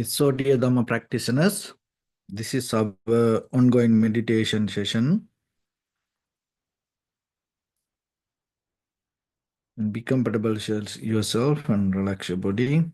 So, dear Dhamma practitioners, this is our ongoing meditation session. And be comfortable yourself and relax your body.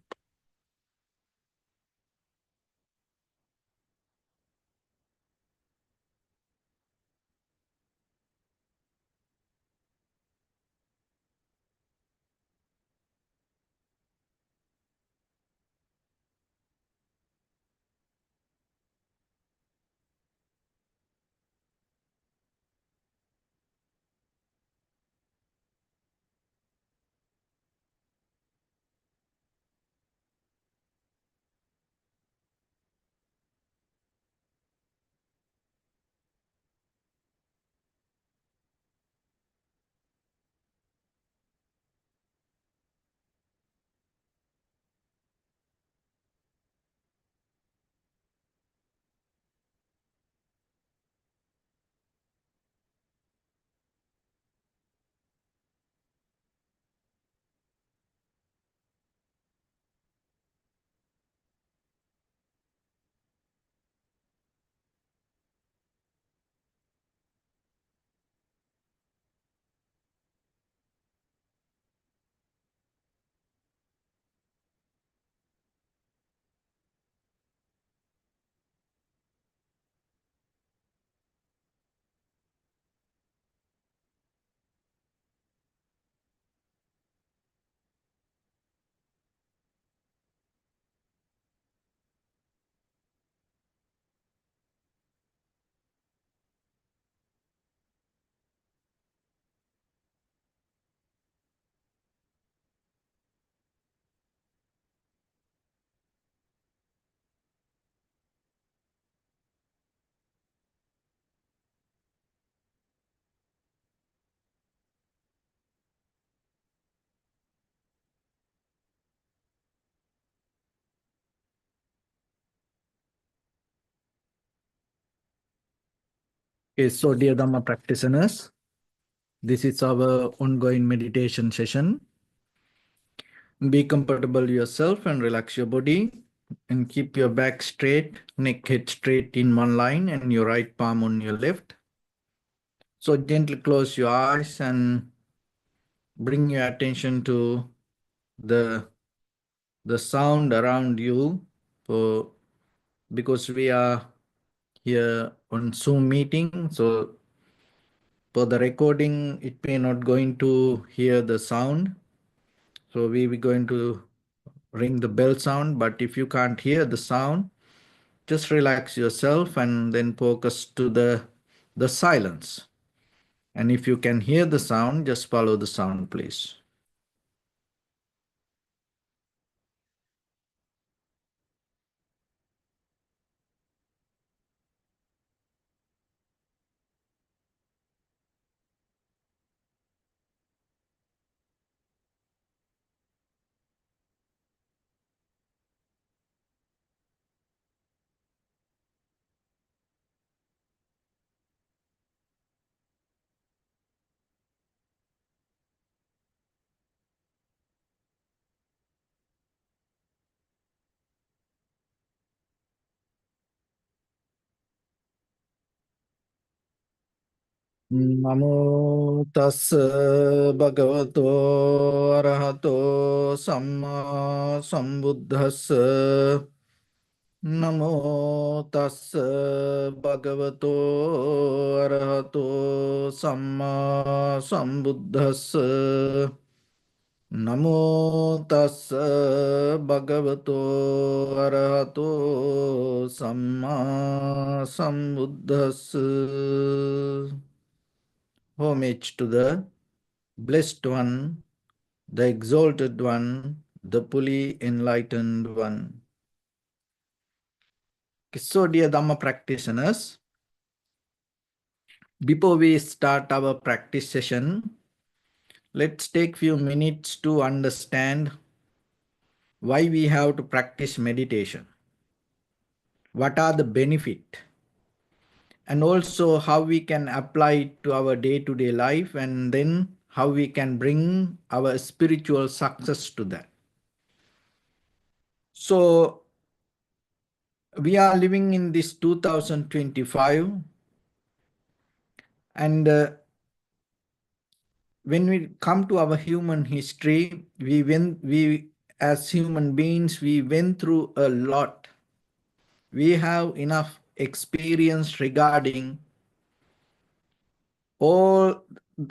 So, dear Dhamma practitioners, this is our ongoing meditation session. Be comfortable yourself and relax your body. And keep your back straight, neck head straight in one line, and your right palm on your left. So, gently close your eyes and bring your attention to the sound around you, because we are here on Zoom meeting. So for the recording, it may not going to hear the sound. So we will going to ring the bell sound, but if you can't hear the sound, just relax yourself and then focus to the silence. And if you can hear the sound, just follow the sound, please. Namo tassa bhagavato arahato samma sambuddhassa. Namo tassa bhagavato arahato samma sambuddhassa. Namo tassa bhagavato arahato samma sambuddhassa. Homage to the Blessed One, the Exalted One, the fully enlightened One. So, dear Dhamma practitioners, before we start our practice session, let's take few minutes to understand why we have to practice meditation. What are the benefits? And also how we can apply it to our day-to-day life, and then how we can bring our spiritual success to that. So we are living in this 2025, and when we come to our human history, we as human beings, we went through a lot. We have enough experience regarding all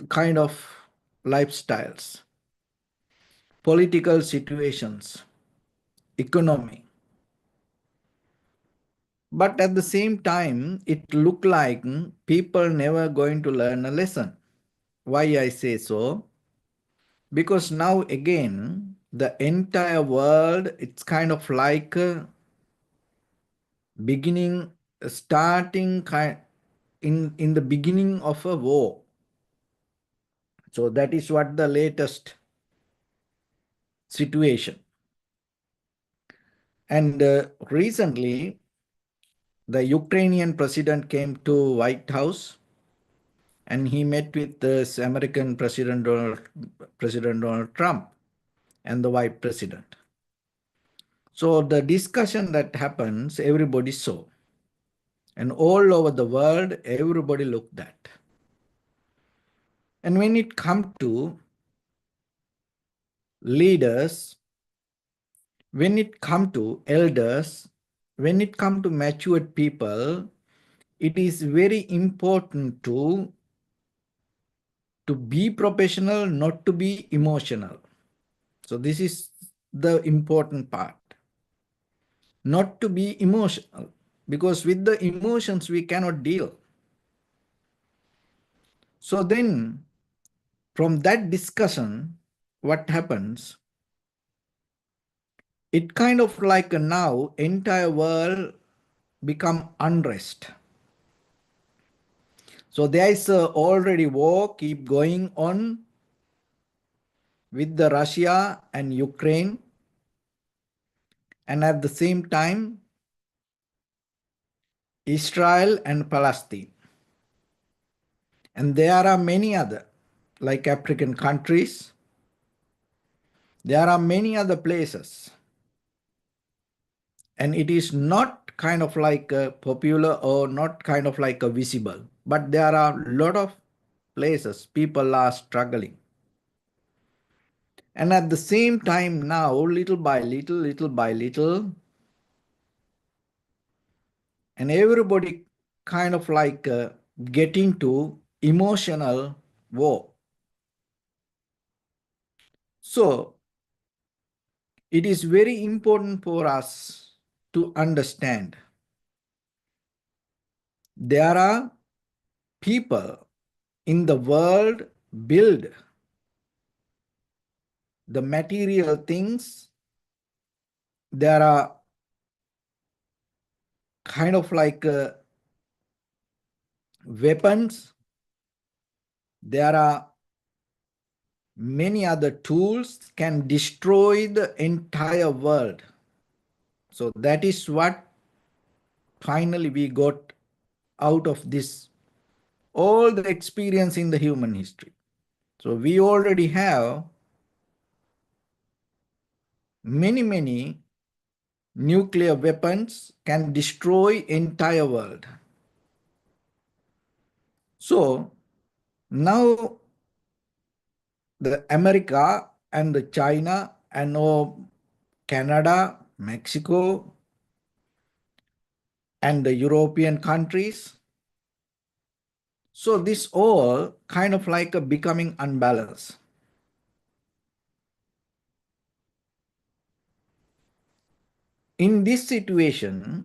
kind of lifestyles, political situations, economy. But at the same time, it looked like people never going to learn a lesson. Why I say so? Because now again, the entire world, it's kind of like beginning, starting kind in the beginning of a war. So that is what the latest situation. And recently, the Ukrainian president came to White House and he met with this American President Donald Trump and the Vice President. So the discussion that happens, everybody saw. And all over the world, everybody looked at. And when it comes to leaders, when it comes to elders, when it comes to matured people, it is very important to be professional, not to be emotional. So this is the important part. Not to be emotional, because with the emotions we cannot deal. So then from that discussion, what happens? It kind of like now entire world become unrest. So there is already war keep going on with the Russia and Ukraine, and at the same time Israel and Palestine. And there are many other, like African countries. There are many other places. And it is not kind of like popular or not kind of like a visible. But there are a lot of places people are struggling. And at the same time now, little by little, and everybody kind of like get into emotional war. So it is very important for us to understand there are people in the world build the material things. There are kind of like weapons. There are many other tools can destroy the entire world. So that is what finally we got out of this, all the experience in the human history. So we already have many nuclear weapons can destroy entire world. So now the America and the China and Canada, Mexico, and the European countries. So this all kind of like a becoming unbalanced. In this situation,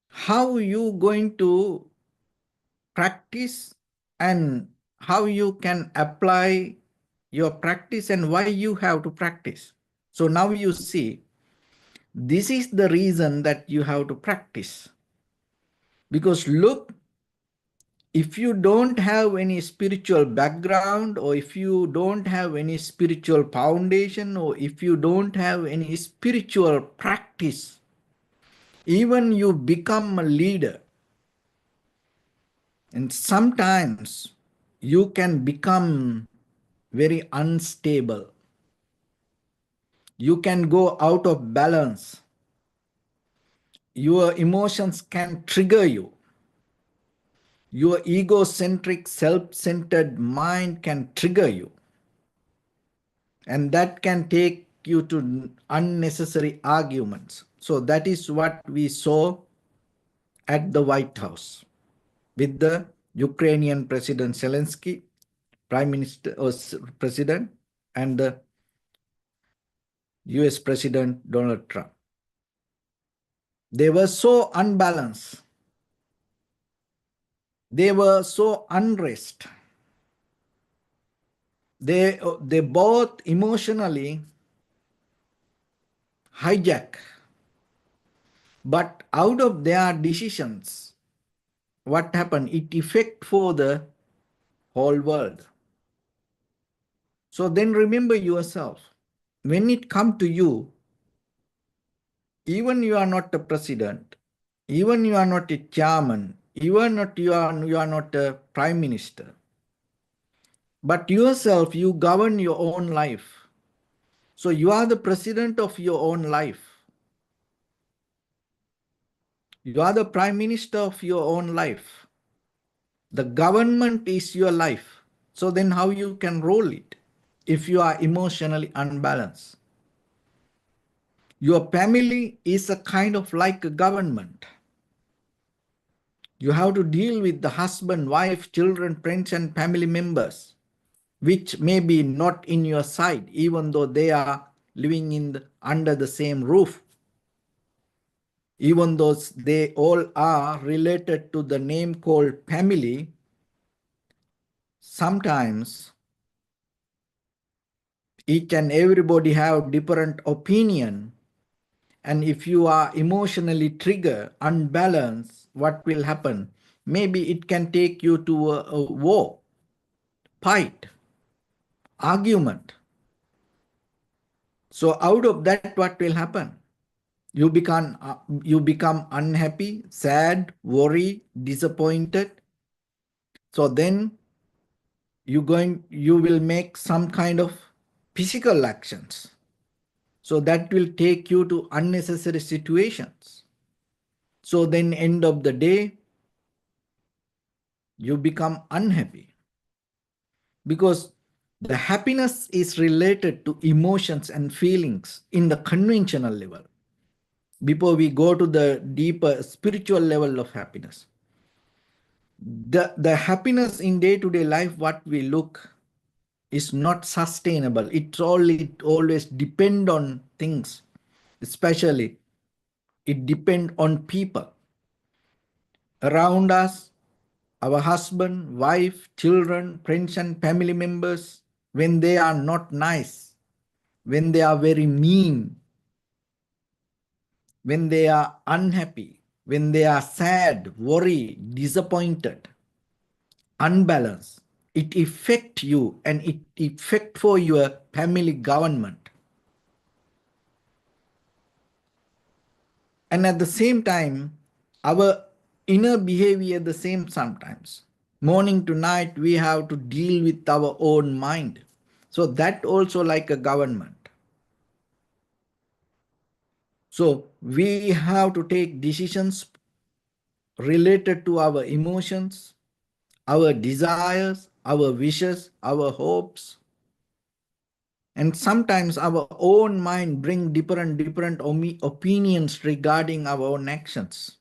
how you going to practice and how you can apply your practice and why you have to practice. So now you see, this is the reason that you have to practice. Because look, if you don't have any spiritual background, or if you don't have any spiritual foundation, or if you don't have any spiritual practice, even you become a leader, and sometimes you can become very unstable. You can go out of balance. your emotions can trigger you. Your egocentric, self-centered mind can trigger you. And that can take you to unnecessary arguments. So that is what we saw at the White House with the Ukrainian President Zelensky, Prime Minister or President, and the US President Donald Trump. They were so unbalanced. They were so unrest. They both emotionally hijack. But out of their decisions, what happened? It effect for the whole world. So then remember yourself. When it come to you, even you are not a president, even you are not a chairman, even not you are not a prime minister, but yourself, you govern your own life. So you are the president of your own life. You are the prime minister of your own life. The government is your life. So then how you can rule it if you are emotionally unbalanced? Your family is a kind of like a government. You have to deal with the husband, wife, children, friends, and family members, which may be not in your side, even though they are living under the same roof. Even though they all are related to the name called family, sometimes each and everybody have different opinion. And if you are emotionally triggered, unbalanced, what will happen? Maybe it can take you to a war, fight, argument. So out of that, what will happen? You become unhappy, sad, worried, disappointed. So then you will make some kind of physical actions. So that will take you to unnecessary situations. So then end of the day, you become unhappy. Because the happiness is related to emotions and feelings in the conventional level. Before we go to the deeper spiritual level of happiness. The happiness in day-to-day life, what we look, is not sustainable. It always depend on things, especially it depend on people around us, our husband, wife, children, friends and family members. When they are not nice, when they are very mean, when they are unhappy, when they are sad, worried, disappointed, unbalanced, it affect you and it affect for your family government. And at the same time, our inner behavior the same sometimes. Morning to night, we have to deal with our own mind. So that also like a government. So we have to take decisions related to our emotions, our desires, our wishes, our hopes. And sometimes our own mind bring different opinions regarding our own actions.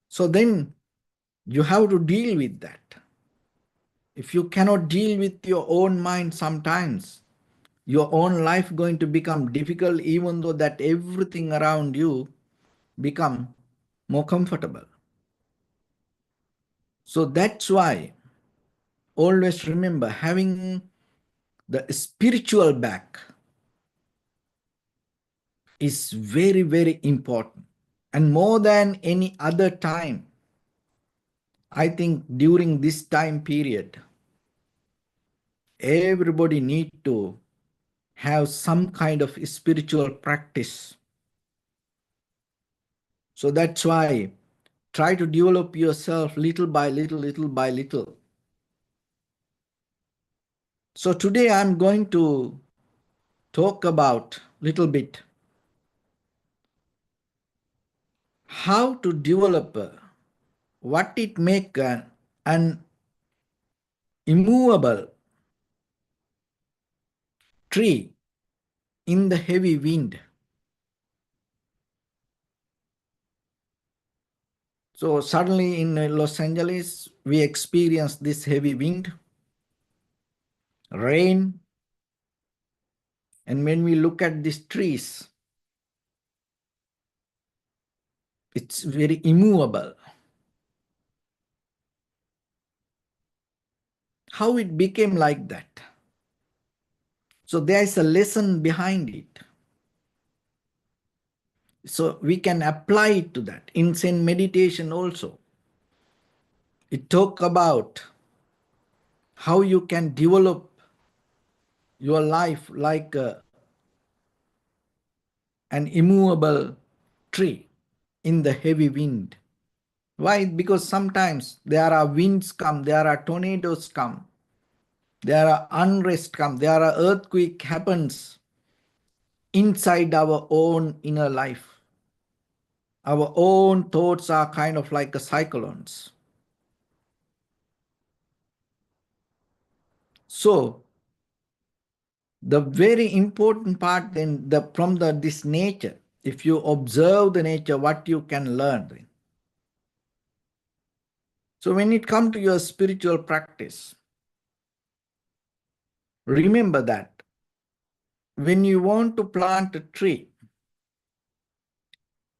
So then you have to deal with that. If you cannot deal with your own mind sometimes, your own life going to become difficult, even though that everything around you become more comfortable. So that's why always remember having the spiritual back is very, very important. And more than any other time, I think during this time period, everybody need to have some kind of spiritual practice. So that's why try to develop yourself little by little, little by little. So today I'm going to talk about little bit how to develop what it make an immovable tree in the heavy wind. So suddenly in Los Angeles, we experienced this heavy wind, rain, and when we look at these trees, it's very immovable. How it became like that? So there is a lesson behind it. So we can apply it to that. In Zen meditation also, it talk about how you can develop your life like an immovable tree in the heavy wind. Why? Because sometimes there are winds come, there are tornadoes come, there are unrest come, there are earthquake happens inside our own inner life. Our own thoughts are kind of like a cyclones. So the very important part then from this nature, if you observe the nature, what you can learn then. So when it comes to your spiritual practice, remember that when you want to plant a tree,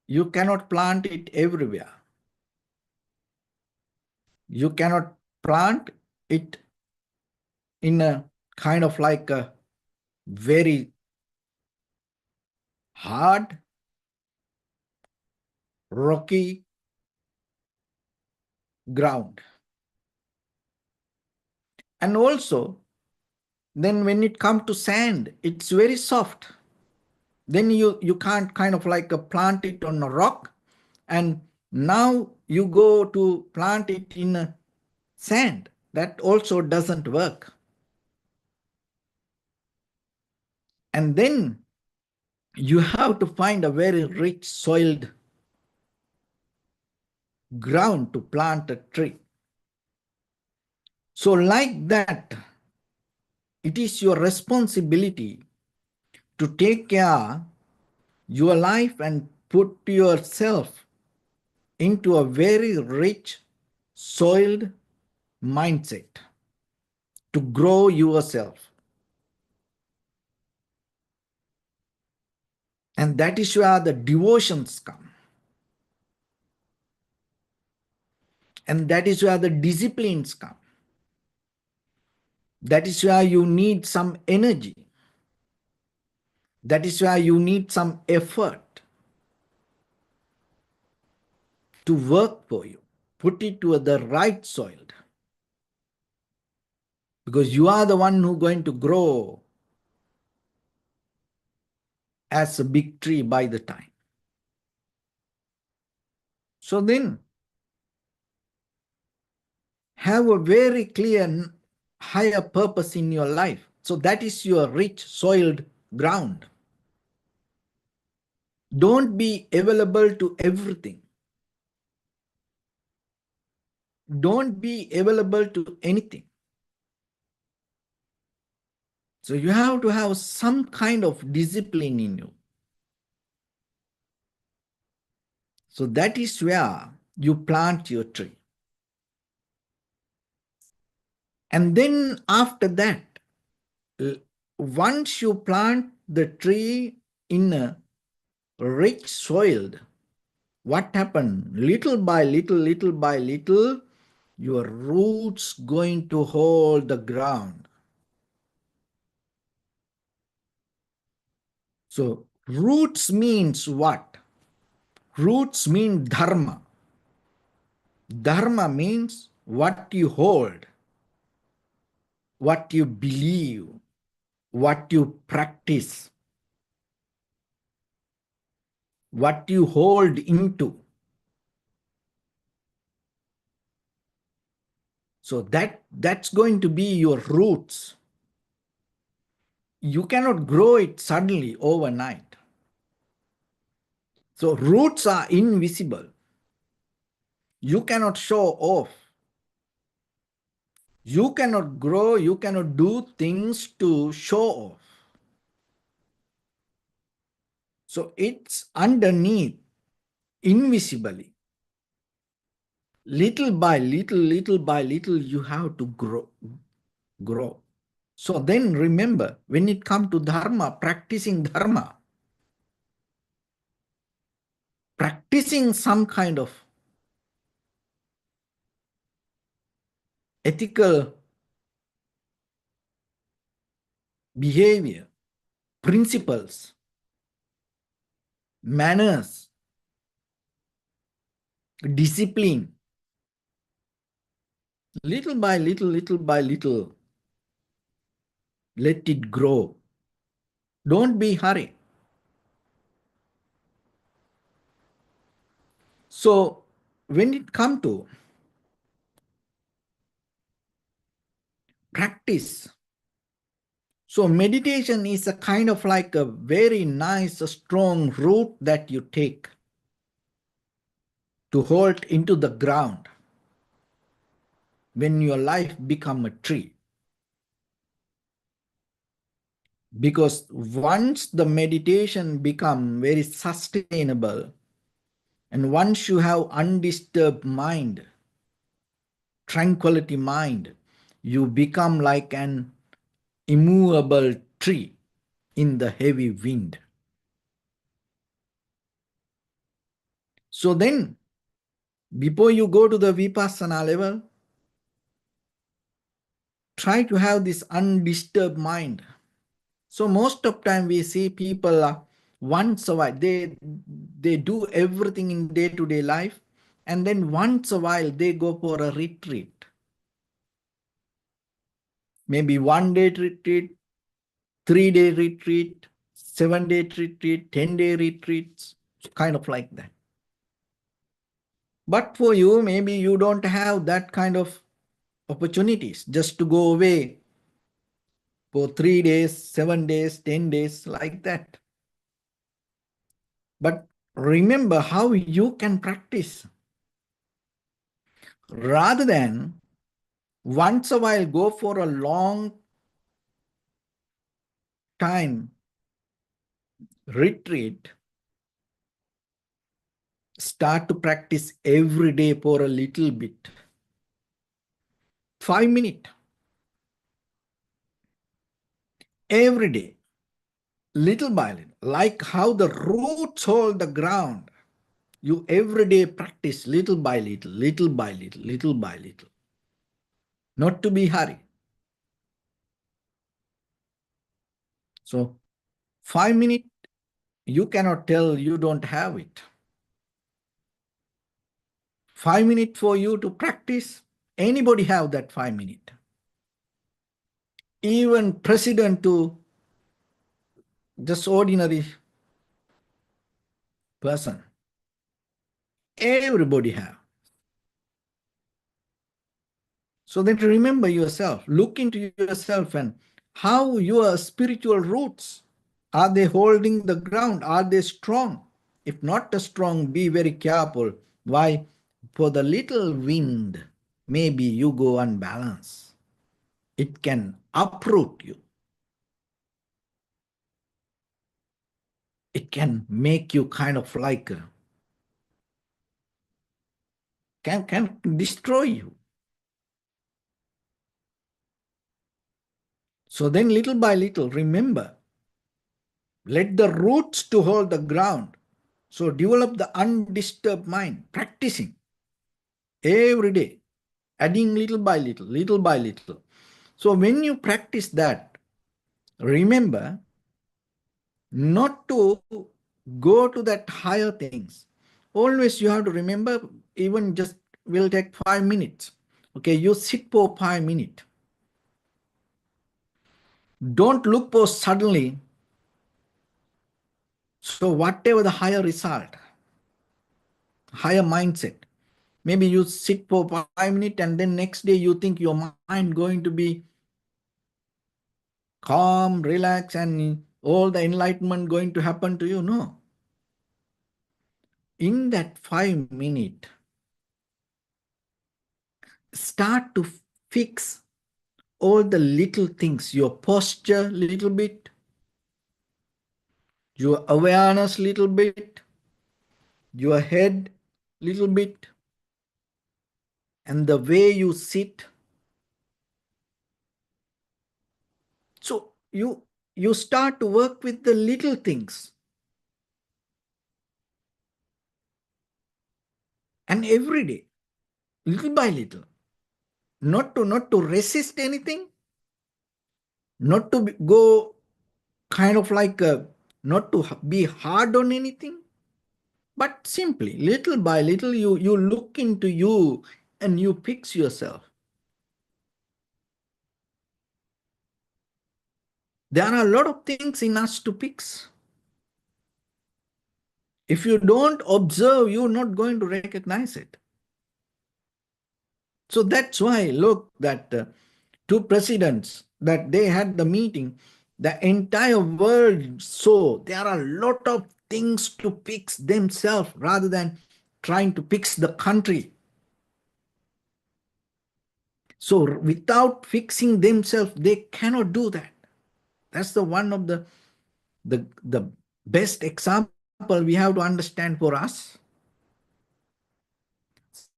you cannot plant it everywhere. You cannot plant it in a kind of like a very hard, rocky ground. And also, then when it comes to sand, it's very soft. Then you can't kind of like plant it on a rock, and now you go to plant it in a sand. That also doesn't work. And then you have to find a very rich soiled ground to plant a tree. So like that, it is your responsibility to take care your life and put yourself into a very rich soiled mindset to grow yourself. And that is where the devotions come. And that is where the disciplines come. That is where you need some energy. That is where you need some effort to work for you. Put it to the right soil. Because you are the one who is going to grow as a big tree by the time. So then, have a very clear higher purpose in your life. So that is your rich soiled ground. Don't be available to everything. Don't be available to anything. So you have to have some kind of discipline in you. So that is where you plant your tree. And then after that, once you plant the tree in a rich soil, what happened? Little by little, your roots going to hold the ground. So roots means what? Roots mean dharma. Dharma means what you hold, what you believe, what you practice, what you hold into. So that's going to be your roots. You cannot grow it suddenly overnight. So roots are invisible. You cannot show off. You cannot grow, you cannot do things to show off. So it's underneath, invisibly. Little by little, you have to grow. So then remember, when it comes to Dharma, practicing some kind of ethical behavior, principles, manners, discipline, little by little, let it grow. Don't be hurry. So when it comes to practice, so meditation is a kind of like a very nice, strong root that you take to hold into the ground when your life become a tree. Because once the meditation become very sustainable, and once you have undisturbed mind, tranquility mind, you become like an immovable tree in the heavy wind. So then, before you go to the vipassana level, try to have this undisturbed mind. So most of time we see people once a while, they do everything in day-to-day life, and then once a while they go for a retreat. Maybe 1 day retreat, 3 day retreat, 7 day retreat, 10 day retreats, kind of like that. But for you, maybe you don't have that kind of opportunities just to go away for 3 days, 7 days, 10 days, like that. But remember how you can practice. Rather than once a while go for a long time retreat, start to practice every day for a little bit. 5 minutes every day, little by little, like how the roots hold the ground. You every day practice little by little, little by little, little by little. Not to be hurried. So 5 minutes, you cannot tell you don't have it. 5 minutes for you to practice, anybody have that 5 minutes. Even president to just ordinary person, everybody have. So then remember yourself, look into yourself and how your spiritual roots, are they holding the ground? Are they strong? If not strong, be very careful. Why? For the little wind, maybe you go unbalanced. It can uproot you. It can make you kind of like, can destroy you. So then little by little, remember, let the roots to hold the ground. So develop the undisturbed mind, practicing every day, adding little by little, little by little. So when you practice that, remember not to go to that higher things. Always you have to remember, even just will take 5 minutes. Okay, you sit for 5 minutes. Don't look for suddenly. So whatever the higher result, higher mindset, maybe you sit for 5 minutes and then next day you think your mind going to be calm, relax, and all the enlightenment going to happen to you. No. In that 5 minutes, start to fix all the little things, your posture little bit, your awareness little bit, your head little bit, and the way you sit. So you start to work with the little things. And every day, little by little, not to resist anything, not to go kind of like not to be hard on anything, but simply little by little you look into you and you fix yourself. There are a lot of things in us to fix. If you don't observe, you're not going to recognize it. So that's why, look, that two presidents, that they had the meeting, the entire world saw there are a lot of things to fix themselves rather than trying to fix the country. So without fixing themselves, they cannot do that. That's the one of the best example we have to understand for us.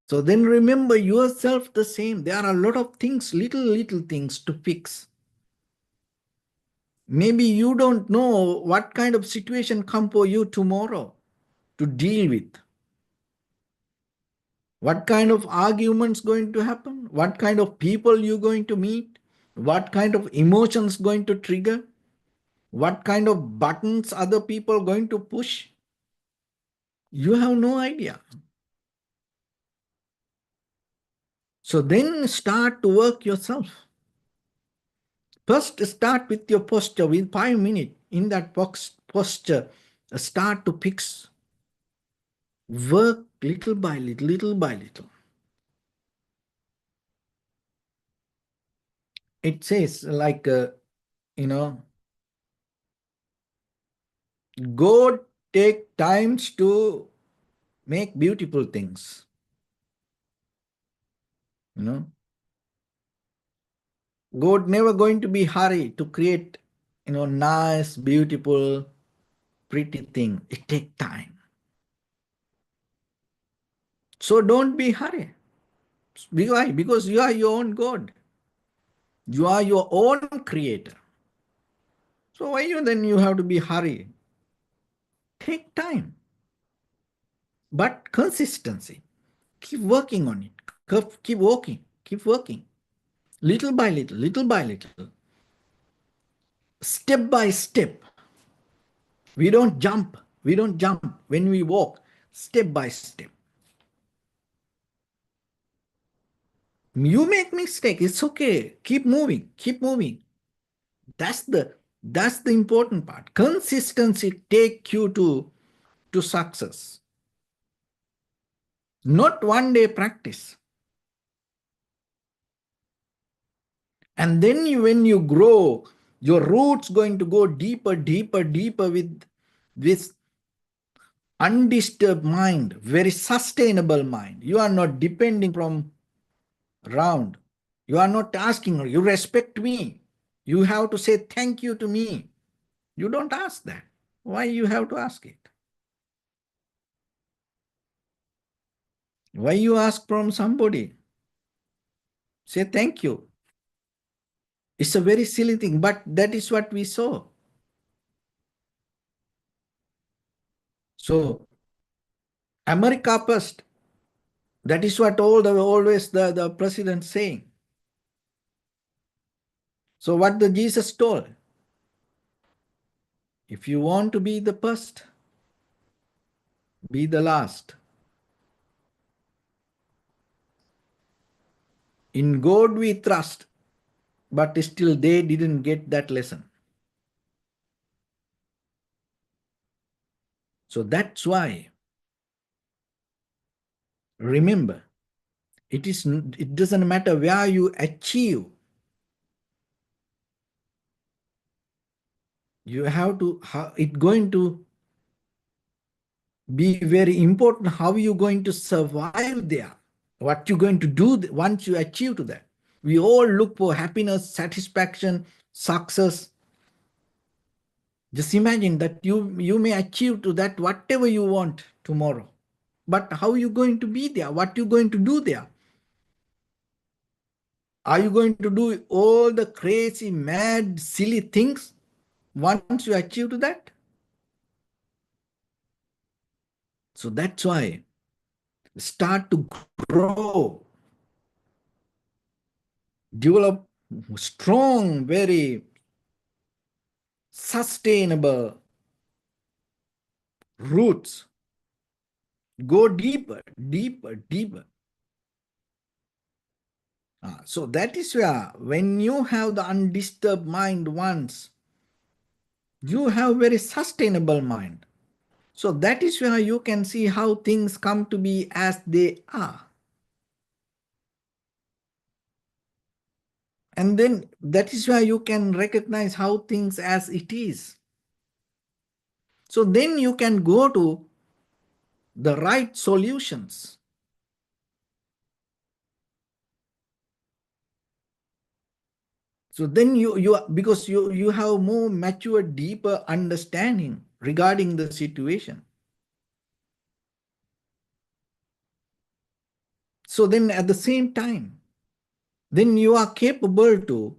So then remember yourself the same. There are a lot of things, little things to fix. Maybe you don't know what kind of situation come for you tomorrow to deal with. What kind of arguments going to happen? What kind of people you going to meet? What kind of emotions going to trigger? What kind of buttons other people going to push? You have no idea. So then start to work yourself. First start with your posture. With 5 minutes in that posture, start to fix. Work little by little, little by little. It says like, God take times to make beautiful things. God never going to be hurry to create, nice, beautiful, pretty thing. It take time. So don't be hurry. Why? Because you are your own God. You are your own creator. So why you have to be hurry? Take time. But consistency. Keep working on it. Keep working. Keep working. Little by little, little by little. Step by step. We don't jump. We don't jump when we walk. Step by step. You make mistake. It's okay. Keep moving. Keep moving. That's the important part. Consistency take you to success. Not one day practice. And then when you grow, your roots going to go deeper, deeper, deeper with this undisturbed mind, very sustainable mind. You are not depending from around. You are not asking, you respect me. You have to say thank you to me. You don't ask that. Why you have to ask it? Why you ask from somebody? Say thank you. It's a very silly thing, but that is what we saw. So, America first. That is what always the president saying. So what the Jesus told? If you want to be the first, be the last. In God we trust, but still they didn't get that lesson. So that's why, remember, it doesn't matter where you achieve. You have to, it's going to be very important how you're going to survive there. What you're going to do once you achieve to that. We all look for happiness, satisfaction, success. Just imagine that you may achieve to that whatever you want tomorrow. But how are you going to be there? What are you going to do there? Are you going to do all the crazy, mad, silly things once you achieve to that? So that's why start to grow, develop strong, very sustainable roots. Go deeper, deeper, deeper. So that is where when you have the undisturbed mind once, you have very sustainable mind. So that is where you can see how things come to be as they are. And then that is where you can recognize how things as it is. So then you can go to the right solutions. So then because you have more mature, deeper understanding regarding the situation. So then at the same time, then you are capable to,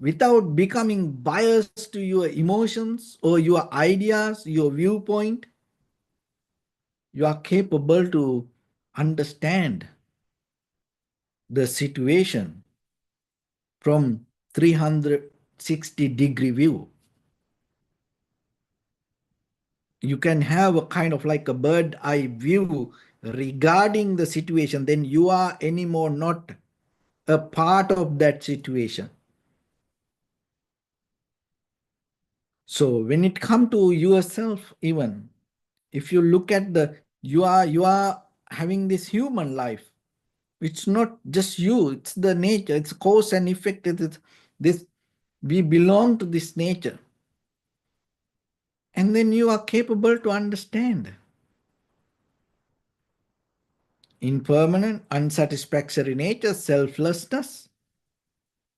without becoming biased to your emotions or your ideas, your viewpoint, you are capable to understand the situation from 360-degree view. You can have a kind of like a bird eye view regarding the situation, then you are anymore not a part of that situation. So when it comes to yourself, even if you look at you are having this human life. It's not just you, it's the nature, it's cause and effect. It's this, we belong to this nature. And then you are capable to understand impermanent, unsatisfactory nature, selflessness.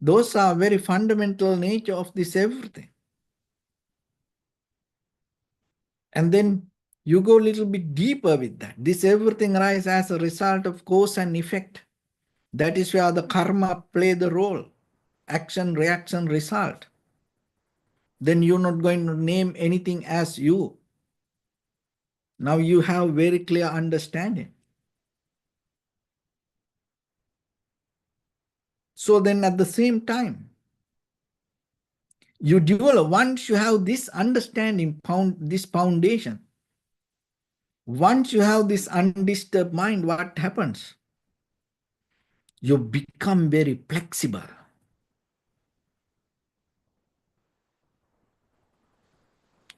Those are very fundamental nature of this everything. And then you go a little bit deeper with that. This everything arises as a result of cause and effect. That is where the karma play the role. Action, reaction, result. Then you're not going to name anything as you. Now you have very clear understanding. So then at the same time, you develop, once you have this understanding, this foundation, once you have this undisturbed mind, what happens? You become very flexible.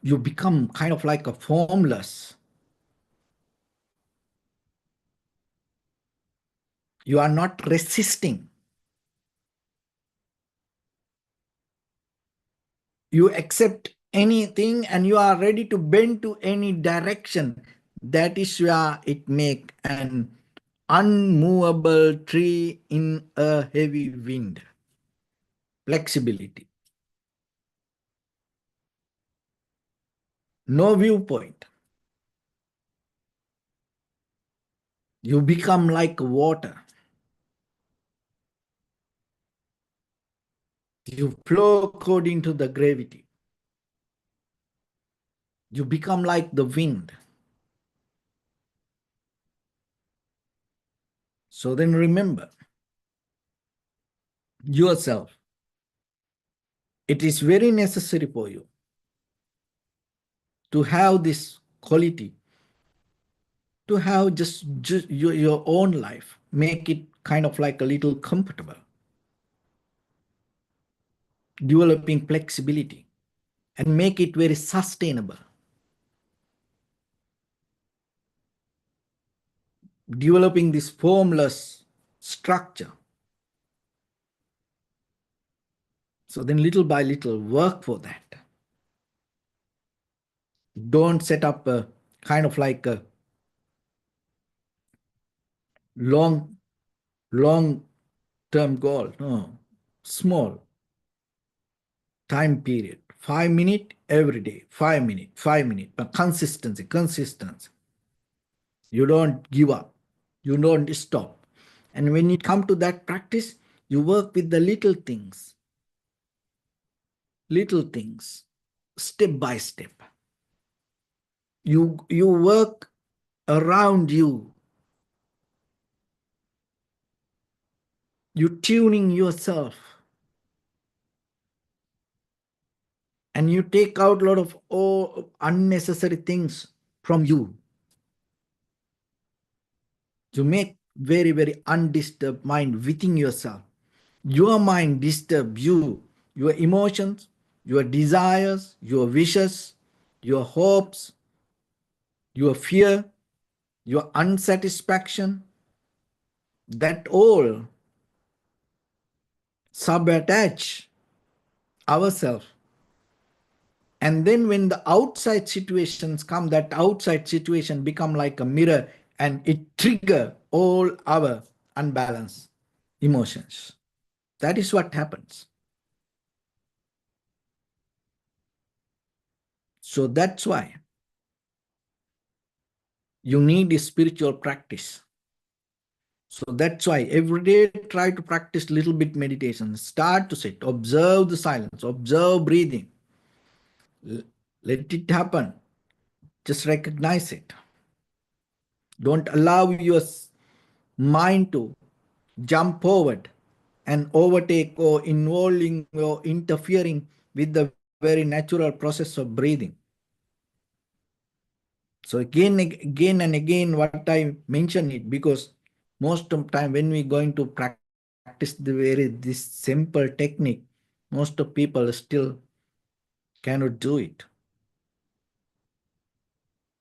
You become kind of like a formless. You are not resisting. You accept anything and you are ready to bend to any direction. That is where it makes an unmovable tree in a heavy wind. Flexibility. No viewpoint. You become like water. You flow according to the gravity. You become like the wind. So then remember yourself. It is very necessary for you to have this quality, to have just your own life, make it kind of like a little comfortable, developing flexibility, and make it very sustainable, developing this formless structure. So then little by little, work for that. Don't set up a kind of like a long long term goal. No, small time period. 5 minutes every day. 5 minutes, 5 minutes. But consistency, consistency. You don't give up. You don't stop. And when it comes to that practice, you work with the little things, step by step. You work around you. You tuning yourself. And you take out a lot of unnecessary things from you. You make very, very undisturbed mind within yourself. Your mind disturbs you, your emotions, your desires, your wishes, your hopes, your fear, your unsatisfaction, that all subattach ourselves. And then when the outside situations come, that outside situation become like a mirror and it trigger all our unbalanced emotions. That is what happens. So that's why you need a spiritual practice. So that's why every day try to practice little bit meditation. Start to sit, observe the silence, observe breathing. Let it happen. Just recognize it. Don't allow your mind to jump forward and overtake or involving or interfering with the very natural process of breathing. So again and again, what I mention it because most of the time when we going to practice this simple technique, most of people still cannot do it.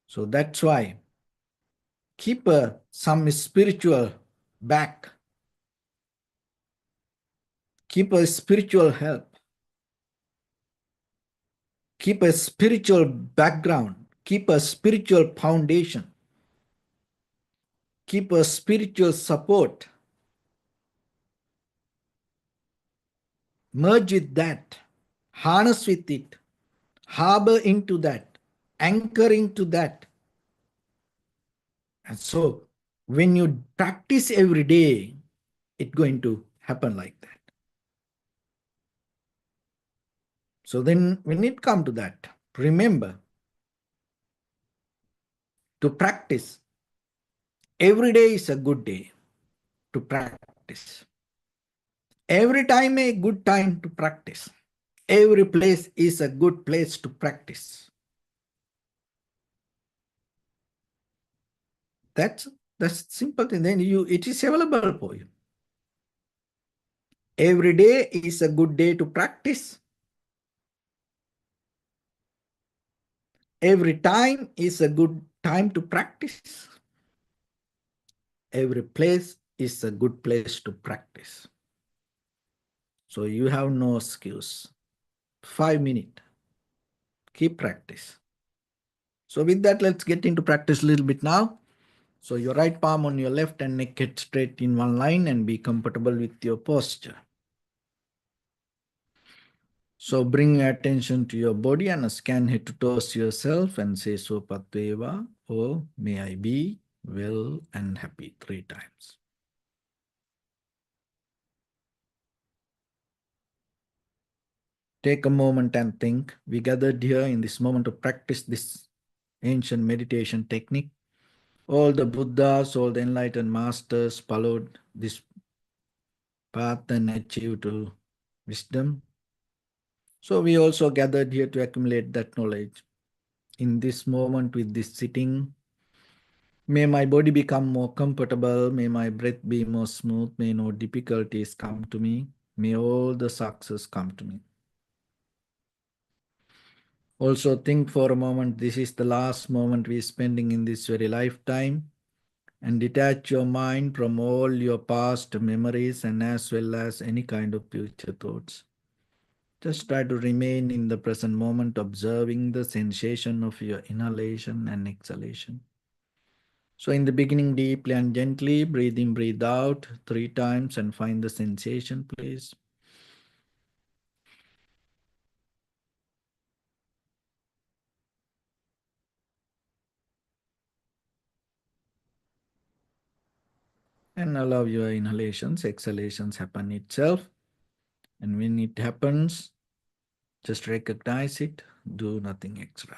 So that's why keep some spiritual back, keep a spiritual help, keep a spiritual background, keep a spiritual foundation, keep a spiritual support. Merge with that, harness with it, harbor into that, anchor into that. And so when you practice every day, it's going to happen like that. So then when it comes to that, remember to practice. Every day is a good day to practice. Every time a good time to practice. Every place is a good place to practice. That's simple thing. Then it is available for you. Every day is a good day to practice. Every time is a good time to practice. Every place is a good place to practice. So you have no excuse. 5 minutes. Keep practice. So with that, let's get into practice a little bit now. So your right palm on your left and neck get straight in one line and be comfortable with your posture. So bring your attention to your body and scan head to toes yourself and say Sopatveva, or may I be well and happy 3 times. Take a moment and think. We gathered here in this moment to practice this ancient meditation technique. All the Buddhas, all the enlightened masters followed this path and achieved to wisdom. So we also gathered here to accumulate that knowledge. In this moment with this sitting, may my body become more comfortable, may my breath be more smooth, may no difficulties come to me, may all the success come to me. Also think for a moment, this is the last moment we are spending in this very lifetime, and detach your mind from all your past memories and as well as any kind of future thoughts. Just try to remain in the present moment, observing the sensation of your inhalation and exhalation. So in the beginning, deeply and gently, breathe in, breathe out 3 times and find the sensation, please. And allow your inhalations, exhalations happen itself. And when it happens, just recognize it, do nothing extra.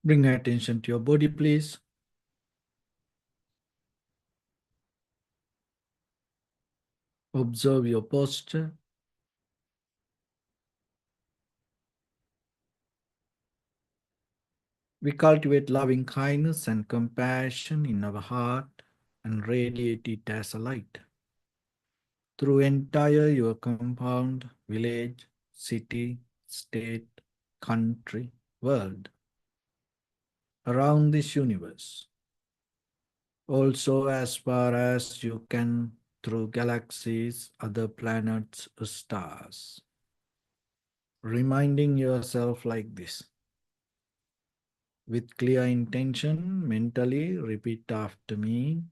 Bring attention to your body, please. Observe your posture. We cultivate loving kindness and compassion in our heart and radiate it as a light through entire your compound, village, city, state, country, world, around this universe. Also as far as you can through galaxies, other planets, stars. Reminding yourself like this. With clear intention, mentally repeat after me.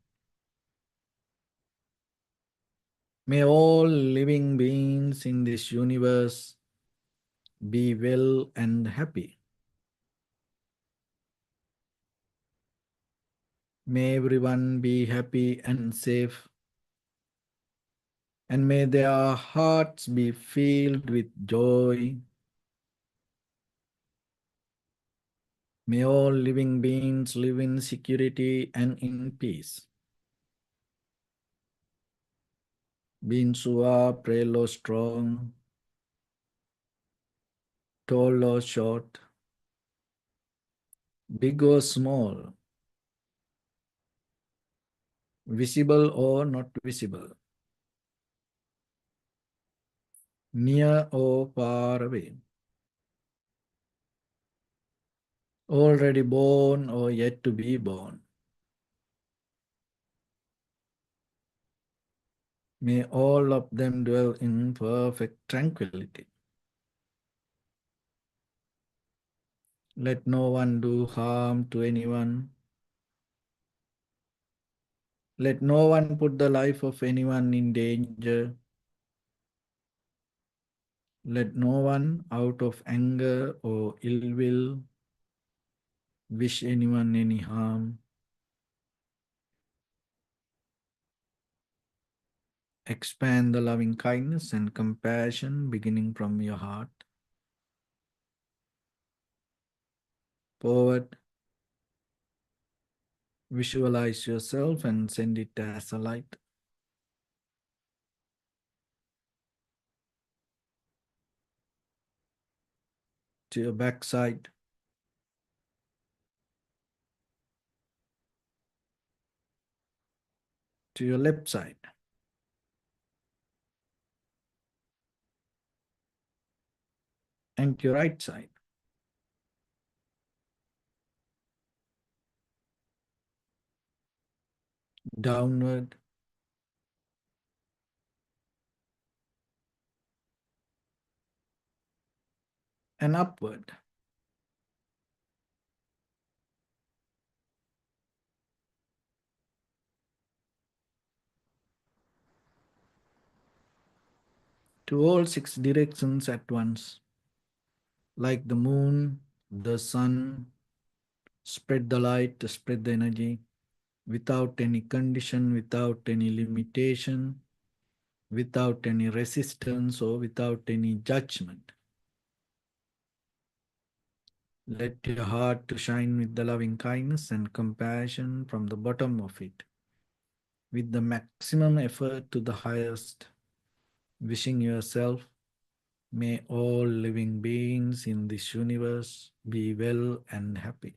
May all living beings in this universe be well and happy. May everyone be happy and safe. And may their hearts be filled with joy. May all living beings live in security and in peace. Being Sua, frail or strong, tall or short, big or small, visible or not visible, near or far away, already born or yet to be born. May all of them dwell in perfect tranquility. Let no one do harm to anyone. Let no one put the life of anyone in danger. Let no one, out of anger or ill will, wish anyone any harm. Expand the loving kindness and compassion beginning from your heart. Forward, visualize yourself and send it as a light. To your backside, to your left side, and to your right side. Downward, and upward. To all six directions at once. Like the moon, the sun, spread the light, spread the energy, without any condition, without any limitation, without any resistance, or without any judgment. Let your heart to shine with the loving kindness and compassion from the bottom of it, with the maximum effort to the highest, wishing yourself, may all living beings in this universe be well and happy.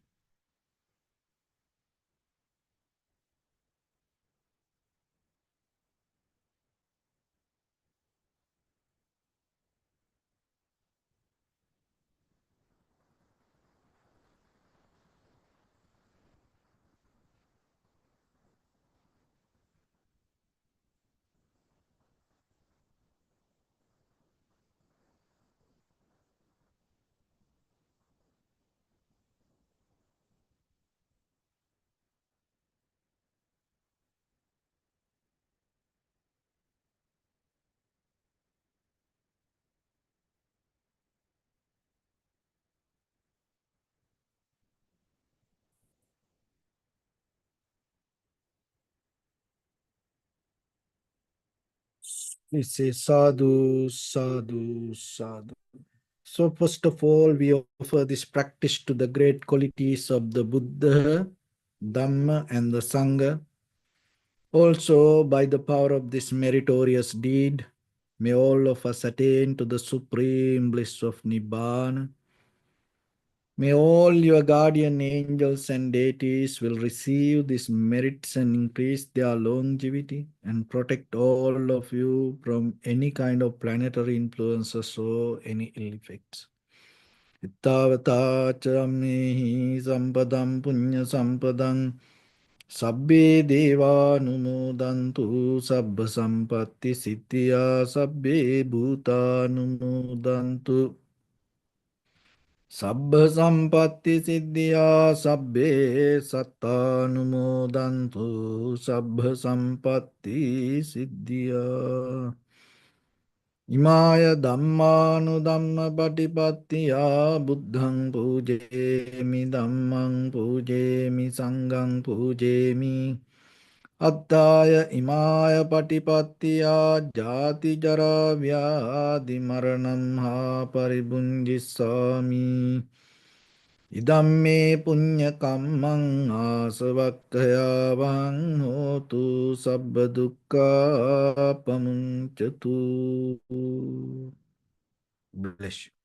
Please say sadhu, sadhu, sadhu. So first of all, we offer this practice to the great qualities of the Buddha, Dhamma, and the Sangha. Also, by the power of this meritorious deed, may all of us attain to the supreme bliss of Nibbana. May all your guardian angels and deities will receive these merits and increase their longevity and protect all of you from any kind of planetary influences or any ill effects. Ittavata chammehi sampadam punya sampadam sabbe deva numodantu sabba sampatti siddhya sabbe bhuta numodantu Sabbha sampatti siddhya sabbe sattanumodantu sabbha sampatti siddhya Imaya dhammanu dhamma patipattiya buddhang pujemi dhammang pujemi sanghang pujemi Attaya imaya patipattiya jati jara vyadi maranam ha paribunjissami Idamme punya kammang asavakkayavang hotu sabba dukkha pamuncatu. Bless you.